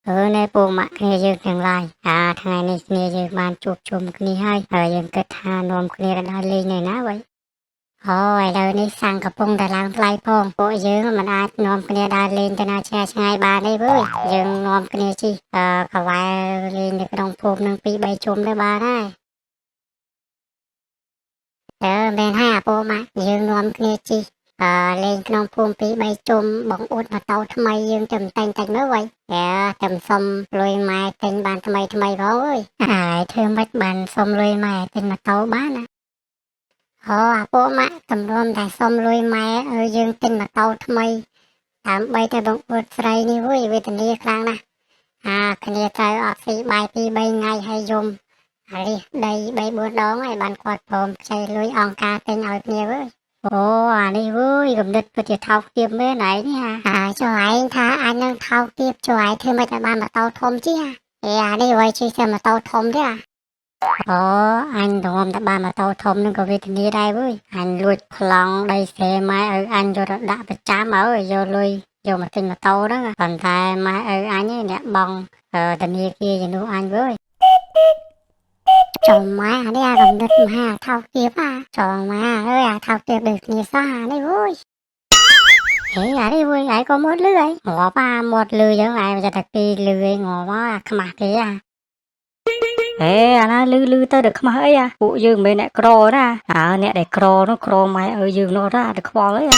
Nơi bộ mặtគ្នាយើងទាំងឡាយថ្ងៃនេះគ្នាយើងបានជួបជុំគ្នាហើយយើងគិតថានាំគ្នាទៅដើរលេងនៅណាវិញអូឥឡូវនេះសាំងកំពុងតែឡើងថ្លៃផងពួកយើងមិនអាចនាំគ្នាដើរលេងទៅណាឆ្ងាយៗបានទេវើយយើងនាំគ្នាជិះកវ៉ែលេងនៅក្នុងភូមិនឹង2-3ជុំទៅបានហើយមែនហើយអាពូម៉ាក់យើងនាំគ្នាជិះលេងក្នុងភូមិ2-3ជុំបងអ៊ុតម៉ូតូថ្មីយើងទៅតែងមើលវិញតែសុំលុយម៉ែទិញបានថ្មីផងអើយហើយធ្វើមិនបានសុំលុយម៉ែទិញម៉ូតូបានណាអាពូម៉ាក់ទម្រាំតែសុំលុយម៉ែឲ្យយើងទិញម៉ូតូថ្មីដើម្បីតែបងអ៊ុតស្រីនេះវិញវេទនាខ្លាំងណាស់គ្នាត្រូវអត់ស៊ីបាយ2-3ថ្ងៃហើយយំរិះដី3-4ដងហើយបានគាត់ព្រមខ្ចីលុយអង្គការទិញឲ្យគ្នាវើយអានេះវើយកំណត់ពិតជាថោកទាបមែនឯងនេះចុះឯងថាអញនឹងថោកទាបចុះឯងធ្វើមិនតែបានម៉ូតូធំជិះអានេះវើយជិះតែម៉ូតូធំទេអញរំតែបានម៉ូតូធំនឹងក៏វេទនាដែរវើយអញលួចប្លង់ដីស្រែម៉ែឲ្យអញយកទៅដាក់ប្រចាំឲ្យយកលុយយកមកទិញម៉ូតូហ្នឹងប៉ុន្តែម៉ែឲ្យអញអ្នកបងធនាគារជំនួសអញវើយChồng má đi cầm đất mà thao tiếp chồng má ơi thao tiếp được như sao đi vui thế đi vui ấy có một lưới ngỏ ba một lưới giống ai mà thật kỳ lưới ngỏ quá khăm thế nó lư tao được khăm ấy phụ dương bên này cro đó nè để cro máy ở dương nó ra được kho ấy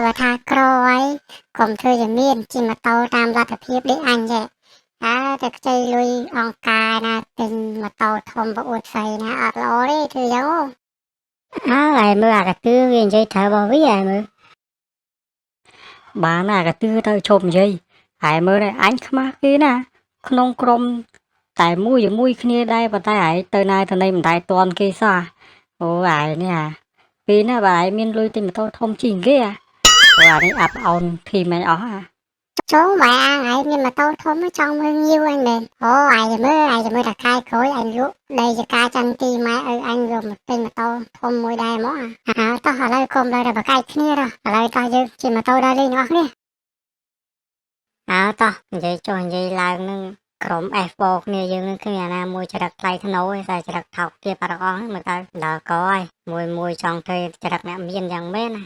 và tha cro ấy còn thưa giờ miền chỉ mà tao tam ra tập hiệp để anh vậyแต่ใจลุยองกานะเป็นมาเตาทอมบอุดใส่นะอัดล้อได้ถือยังอะไรมือกระตื้อเวียนใจเธอบอกวิอะไรมือบ้านกระตื้อเธอชมใจไอ้มือnày anh khăm kia nè không krom tại mũi kia đây và tại ấy từ nay mình tại toàn kia sao ai nè kia nè bà miên lui tìm mà tôi thông trình kia và đấy ập on thì mày số mẹ ấy nhưng mà tôi không có trong bao nhiêu anh nè ai mới đặt khai khối anh rút đây giờ ca chân ti máy anh rồi một tên mà tôi không mua đây mó tao hỏi lại cùng đây là bà khai kia rồi lại tao chứ chỉ mà tôi đây nữa nè tao vậy cho vậy là nâng cổng F4 này dương cái nhà nào mua cho đặt tay thằng nối rồi cho đặt thọc kia bà con mà tao là coi mùi trong thuê cho đặt nạm viên dần bên này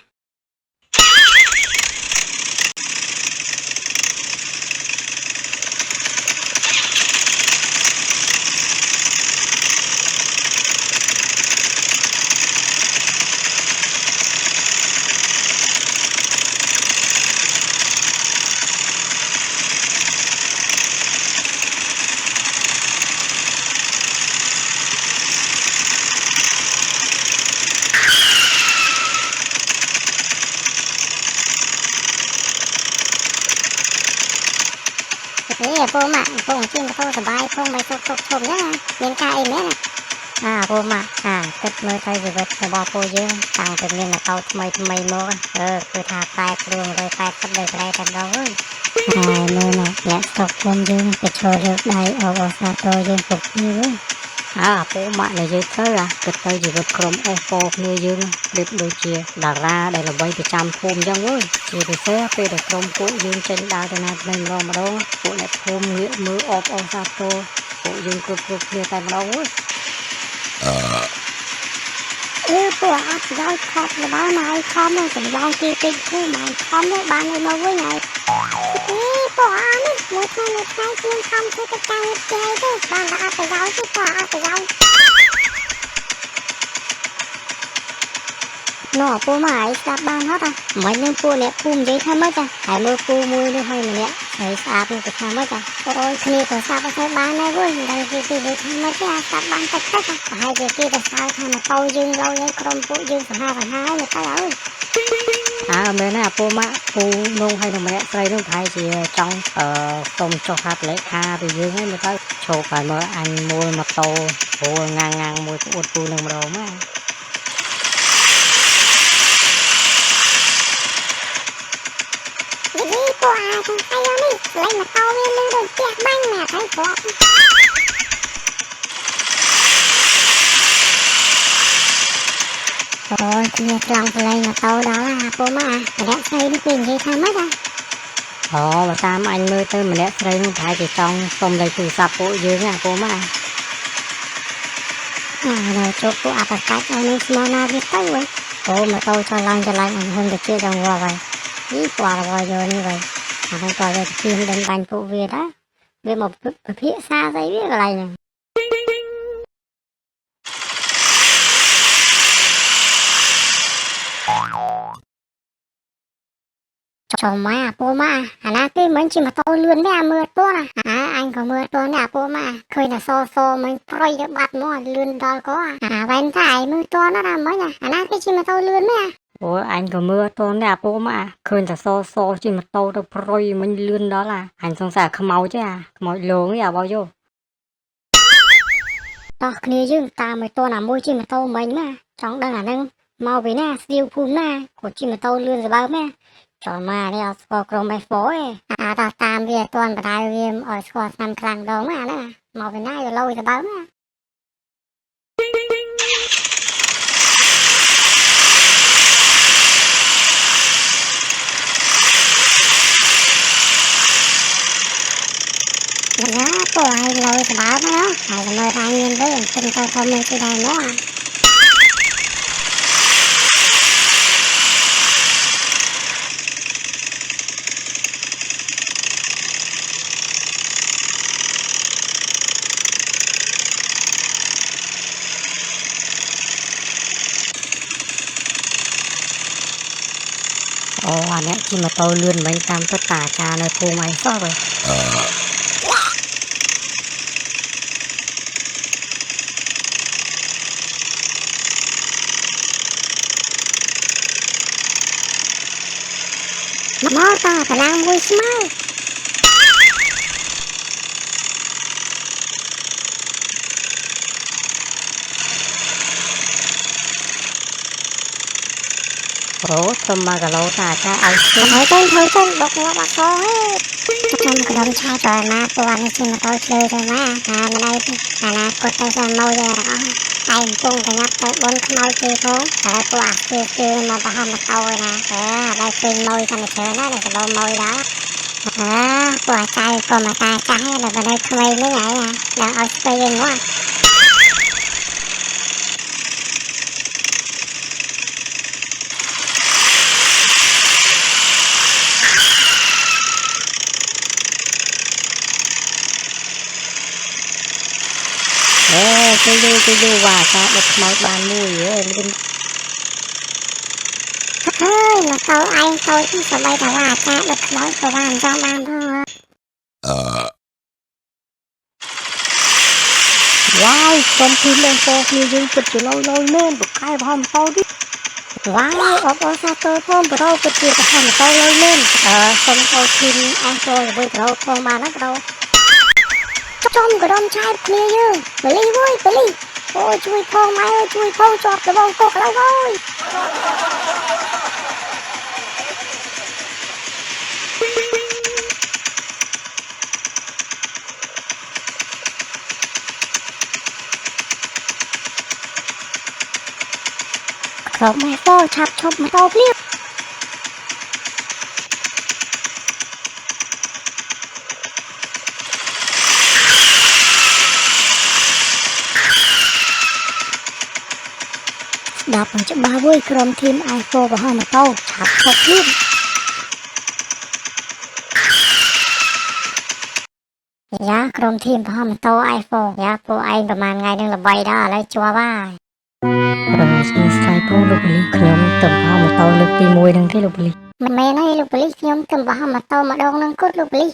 thế cô mà cô chim cô sờ bay cô bay sụp nhá miền ca em đấy cô mà cất mưa tay gì vật bỏ cô dương tăng tự nhiên là tao mày mua cứ thả tay luôn rồi tay sắp được đây thật đâu ơi mưa này nhẹ sọc luôn dương cái chỗ được đây ở xa tôi dương phục như cô mà này dưới tới cất tay gì vật crom ô như dương đẹp đôi chia đặt ra đây là bay từ trăm phôm trong ơi thì sẽ về được crom cô dương trên đào từ này mình lo mà đâu cô này phôm nghĩa mưa ô xa tôi cô dương cực kia tay mà đâu ơi cô rau khọt là bao này không mà cũng rau kia tinh thế mà không đấy bạn này với này cô ăn một hai chuyên không thế cái trang chơi thế bạn là ăn cái rau chứ cô ăn cái rau nó cô mà ấy sạp ban hết mấy những cô này phun giấy tham mất hãy mơ cô mui đi hay mà nè ấy sạp nó tham mất ôi khi có sạp cái ban này vui đây thì giấy tham mất sạp ban tất hai giờ kia là sao tham mà câu dương lâu đấy còn phụ dương phải hai người ta ơi mấy này cô mà cô nung hay là mẹ xây nung hay gì trong tôm cho hạt lệ thì dương ấy người ta chụp phải mới anh mua một tô ngang mua của cô nung đồ mà cô không hay đi lấy mà tao lên lưng rồi chẹt banh mà thấy cô rồi thì lòng lấy mà tao đó là cô mà đã xây cái tiền gì tham mất បើតាមអញមើលទៅម្នាក់ស្រីនឹងប្រហែលជាចង់សុំលេខទូរស័ព្ទពួកយើងណាពូម៉ានៅជួបពួកអបកាច់ឲ្យនឹងស្មោះណាវាទៅវិញអូម៉ូតូចឡើងអញហឹងទៅជាចង្វល់ហើយនេះគាត់របស់យកនេះវិញអាហ្នឹងក៏វាទៀមដេញបាញ់ពួកវាដែរវាមកពិភាក្សាស្អីវាកន្លែងហ្នឹងចូលមកពូម៉ាអាណាគេមិនជិះម៉ូតូលឿនទេអាមើលតួណាអញក៏មើលតួនេះអាពូម៉ាឃើញតែសមិញប្រយទៅបាត់មកលឿនដល់ក៏អាវ៉ែនតែឯងមើលតួណាមិញអាណាគេជិះម៉ូតូលឿនទេអូអញក៏មើលតួនេះអាពូម៉ាឃើញតែសជិះម៉ូតូទៅប្រយមិញលឿនដល់អញសង្ស័យខ្មោចទេខ្មោចលងទេអាបោយោតោះគ្នាយើងតាមឲ្យតួណាមួយជិះម៉ូតូមិញណាចង់ដឹងអាហ្នឹងមកពីណាស្ទៀវភូមិណាគាត់ជិះម៉ូតូលឿនស្បើមណាចូលមកនេះអត់ស្គាល់ក្រុម F4 ទេអាតោះតាមវាអត់ទាន់បដៅវាឲ្យស្គាល់ឆ្នាំខ្លាំងដងណាមកពីណាវាលយទៅបើណាណាពួកឯងលយទៅបើណាហើយមើលតែមានវិញទិញទៅធំនឹងទីដែរមកអូអានេះជិះម៉ូតូលឿនមិញតាមពិតតាចានៅភូមិឯងសោះវិញមកតាកណ្ដាលមួយស្មៅអូទៅមកគីឡូតាចាឲ្យហើយទៅបុកងាប់អត់ផងចាំក្ដុំឆាតើណាពណ៌នេះជិះម៉ូតូឆ្លើទៅណាមិនអីអាណាគាត់ទៅសាម៉ូយអស់ឯងពុងកញ្ញាប់ទៅបនខ្មោចទេផងតែពួកអាគេមកបោះម៉ូតូណាដល់ពេញម៉ូយកាន់តែច្រើនណាដល់ម៉ូយដល់ពួកអាចៅក៏មកតាចាស់ដល់នៅក្មេងនេះហើយដល់ឲ្យស្ពៃវិញមកគេយូវ៉ាចាដុតខ្មោចបានមួយមានហើយមកតោឯងតូចសម្បីតែវ៉ាចាដុតខ្មោចក៏បានចង់បានផងវ៉ាវក្រុមទីលេងពោគ្នាយើងពិតជាលយមែនបកែបហមតោនេះវ៉ាវអបអរសាទរផងប្រូពិតជាបហមតោលយមែនសុំចូលทีมអេសចូលvớiប្រូផងបានណាប្រូចំកដុំឆែកគ្នាយើងបលីវ៉យបលីអូជួយផងម៉ែអើយជួយផងជាប់ដបងកុកឡើយអើយក្រុមម៉ែពោឆាប់ឈប់ម៉ូតូភ្លាមដល់បញ្ចបាវយក្រុមทีม i4 បោះម៉ូតូឆាប់ឈប់ភ្លាមយ៉ាក្រុមทีมបោះម៉ូតូ i4 យ៉ាពួកឯងប្រហែលថ្ងៃនឹងល្បីដល់ឥឡូវជាប់ហើយស្មីស្រីពងលោកបលីខ្ញុំទៅបោះម៉ូតូលើកទី1នឹងទេលោកបលីមិនមែនទេលោកបលីខ្ញុំទៅបោះម៉ូតូម្ដងនឹងគត់លោកបលី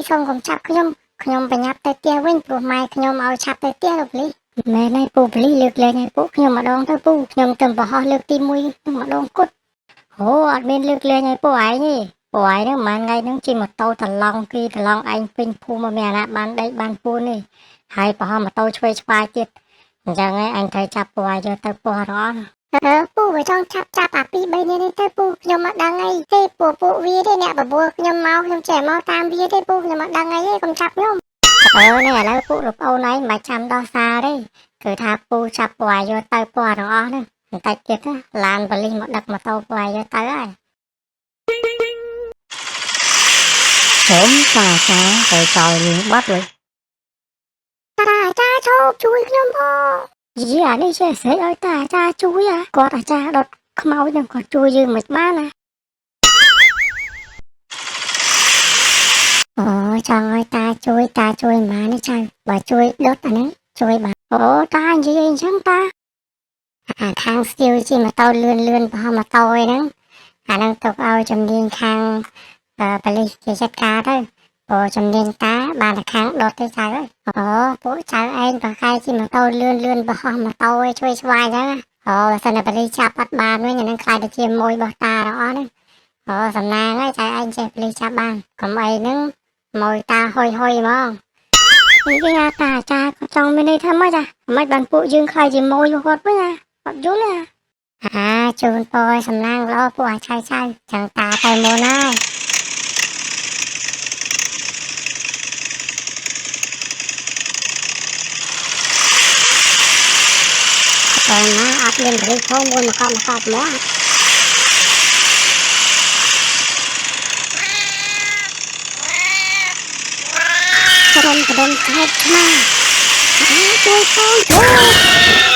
សូមកុំចាប់ខ្ញុំប្រញាប់ទៅផ្ទះវិញព្រោះម៉ែខ្ញុំឲ្យឆាប់ទៅផ្ទះលោកបលីមែនហើយពូបលីលើកលែងឲ្យពួកខ្ញុំម្ដងទៅពូខ្ញុំទៅបោះលើកទី1ម្ដងគត់អូអត់មានលើកលែងឲ្យពួកឯងទេពួកឯងហ្នឹងមិនថ្ងៃហ្នឹងជិះម៉ូតូត្រឡង់ឯងពេញភូមិមានអាណាបានដេកបានពួននេះហើយបោះម៉ូតូឆ្វេងឆ្វាយទៀតអញ្ចឹងឯងអញត្រូវចាប់ពួកឯងយកទៅពោះរងពូវាចង់ចាប់អា2 3នេះទៅពូខ្ញុំមិនដឹងអីទេពួកវាទេអ្នកបបួលខ្ញុំមកខ្ញុំចេះមកតាមវាទេពូខ្ញុំមិនដឹងអីទេកុំចាប់ខ្ញុំនេះឥឡូវពួកលោកប្អូនឯងមិនចាំដោះសារទេគឺថាពូចាប់ពួកឯងយកទៅពណ៌ទាំងអស់ហ្នឹងបន្តិចទៀតឡានបលិសមកដឹកម៉ូតូពួកឯងយកទៅហើយ ผมตาจ้าไปจอยเลี้ยงบัดเลยตาจ้าโชคช่วยខ្ញុំផងយានេះចេះស្រីឲ្យតាអាចារ្យជួយគាត់អាចារ្យដុតខ្មោចនឹងគាត់ជួយយើងមិនបានណាអូចង់ឲ្យតាជួយម៉ានេះចៅបើជួយដុតអានេះជួយបានអូតានិយាយអីអញ្ចឹងតាអាខាងស្ទៀវជិះម៉ូតូលឿនប្រហោះម៉ូតូអីហ្នឹងអាហ្នឹងទុកឲ្យជំនាញខាងប៉ូលីសគេចាត់ការទៅព្រោះជំនាញតាបានតែខាងដុតទេចៅអើយអូពួកចៅឯងប្រហែលជិះម៉ូតូលឿនប្រហោះម៉ូតូឲ្យជួយស្វាយអញ្ចឹងអូបើសិនតែប៉ូលីសចាប់អត់បានវិញអាហ្នឹងខ្លាចទៅជាមួយរបស់តាទាំងអស់ហ្នឹងអូសំណាងហើយចៅឯងចេះប៉ូលីសចាប់បានកុំអីហ្នឹងមួយតាហុយហ្មងនេះគេតាអាចារ្យក៏ចង់មានន័យថាម៉េចមិនបានពួកយើងខ្លាចជាមួយរបស់គាត់វិញអត់យល់ជូនពរសំណាងល្អពួកអាឆៅចឹងតាទៅមុនហើយតែណាអត់មានបរិផងមួយមកមកមកក្រុមខេតឆ្មាជួយផង